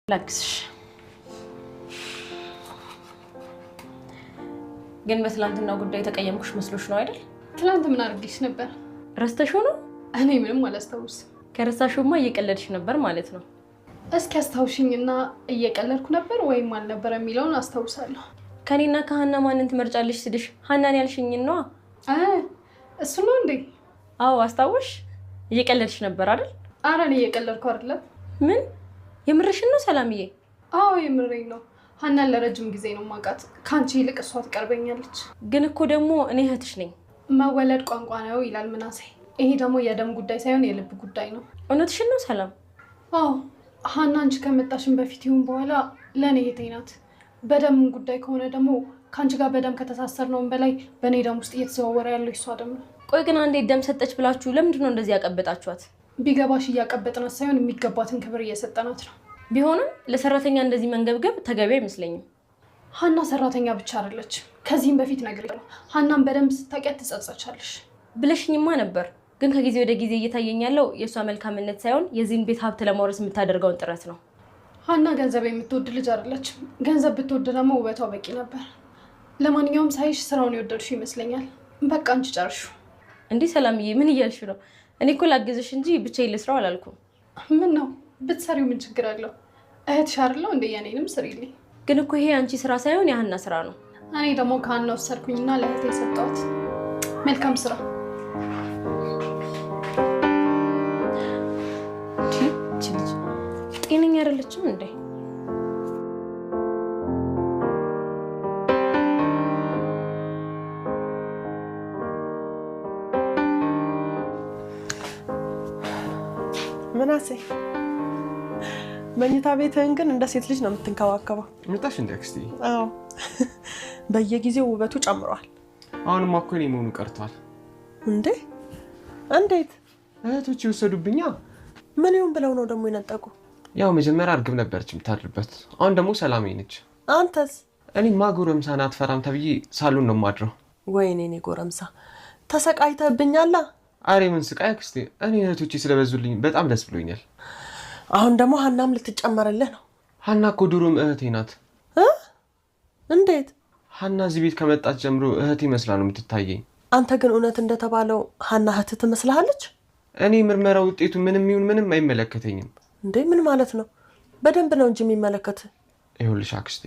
ላክስሽ ግን በትላንትናው ጉዳይ ተቀየምኩሽ መስሎሽ ነው አይደል? ትላንት ምን አድርጌሽ ነበር? ረስተሽው ነው? እኔ ምንም አላስታውስም። ከረሳሽውማ እየቀለድሽ ነበር ማለት ነው። እስኪ አስታውሽኝና እየቀለድኩ ነበር ወይም አልነበረ የሚለውን አስታውሳለሁ። ከኔና ከሀና ማንን ትመርጫለሽ ስልሽ ሀናን ያልሽኝን ነዋ። እሱ ነው እንዴ? አዎ አስታውሽ። እየቀለድሽ ነበር አይደል? ኧረ እኔ እየቀለድኩ አይደለም። ምን የምርሽን ነው ሰላምዬ? አዎ የምሬን ነው። ሀናን ለረጅም ጊዜ ነው የማውቃት። ከአንቺ ይልቅ እሷ ትቀርበኛለች። ግን እኮ ደግሞ እኔ እህትሽ ነኝ። መወለድ ቋንቋ ነው ይላል ምናሴ። ይሄ ደግሞ የደም ጉዳይ ሳይሆን የልብ ጉዳይ ነው። እውነትሽን ነው ሰላም? አዎ ሀና አንቺ ከመጣሽን በፊት ይሁን በኋላ ለእኔ እህቴ ናት። በደም ጉዳይ ከሆነ ደግሞ ከአንቺ ጋር በደም ከተሳሰርነውን በላይ በእኔ ደም ውስጥ እየተዘዋወረ ያለው እሷ ደም ነው። ቆይ ግን አንዴ ደም ሰጠች ብላችሁ ለምንድን ነው እንደዚህ ያቀበጣችኋት? ቢገባሽ እያቀበጥናት ሳይሆን የሚገባትን ክብር እየሰጠናት ነው። ቢሆንም ለሰራተኛ እንደዚህ መንገብገብ ተገቢ አይመስለኝም። ሀና ሰራተኛ ብቻ አይደለች። ከዚህም በፊት ነግሬሻለሁ። ሀናን በደንብ ስታውቂያት ትጸጸቻለሽ ብለሽኝማ ነበር። ግን ከጊዜ ወደ ጊዜ እየታየኝ ያለው የእሷ መልካምነት ሳይሆን የዚህን ቤት ሀብት ለማውረስ የምታደርገውን ጥረት ነው። ሀና ገንዘብ የምትወድ ልጅ አይደለች። ገንዘብ ብትወድ ደግሞ ውበቷ በቂ ነበር። ለማንኛውም ሳይሽ ስራውን የወደድሽው ይመስለኛል። በቃ አንቺ ጨርሹ። እንዲህ ሰላምዬ ምን እያልሽ ነው? እኔ እኮ ላግዝሽ እንጂ ብቻዬን ልስራው አላልኩም። ምን ነው ብትሰሪው ምን ችግር አለው? እህትሽ አይደለሁ እንደ የኔንም ስሪልኝ። ግን እኮ ይሄ አንቺ ስራ ሳይሆን የሀና ስራ ነው። እኔ ደግሞ ከሀና ወሰድኩኝና ለእህቴ የሰጠኋት። መልካም ስራ። ጤነኛ አይደለችም እንዴ? ምናሴ መኝታ ቤትህን ግን እንደ ሴት ልጅ ነው የምትንከባከበው። መጣሽ እንደ አክስቴ? አዎ በየጊዜው ውበቱ ጨምሯል። አሁንማ እኮ እኔ መሆኑ ቀርቷል። እንዴ? እንዴት? እህቶች ይወሰዱብኛ። ምን ይሁን ብለው ነው ደግሞ የነጠቁ? ያው መጀመሪያ እርግብ ነበረች የምታድርበት፣ አሁን ደግሞ ሰላሜ ነች። አንተስ? እኔማ ጎረምሳን አትፈራም ተብዬ ሳሎን ነው የማድረው። ወይኔ እኔ ጎረምሳ ተሰቃይተህብኛላ። አሬ ምን ስቃይ አክስቴ፣ እኔ እህቶቼ ስለበዙልኝ በጣም ደስ ብሎኛል። አሁን ደግሞ ሀናም ልትጨመርልህ ነው። ሀና እኮ ድሮም እህቴ ናት። እንዴት? ሀና እዚህ ቤት ከመጣች ጀምሮ እህቴ መስላ ነው የምትታየኝ። አንተ ግን እውነት እንደተባለው ሀና እህት ትመስልሃለች? እኔ ምርመራ ውጤቱ ምንም ይሁን ምንም አይመለከተኝም። እንዴ ምን ማለት ነው? በደንብ ነው እንጂ የሚመለከት። ይኸውልሽ አክስቴ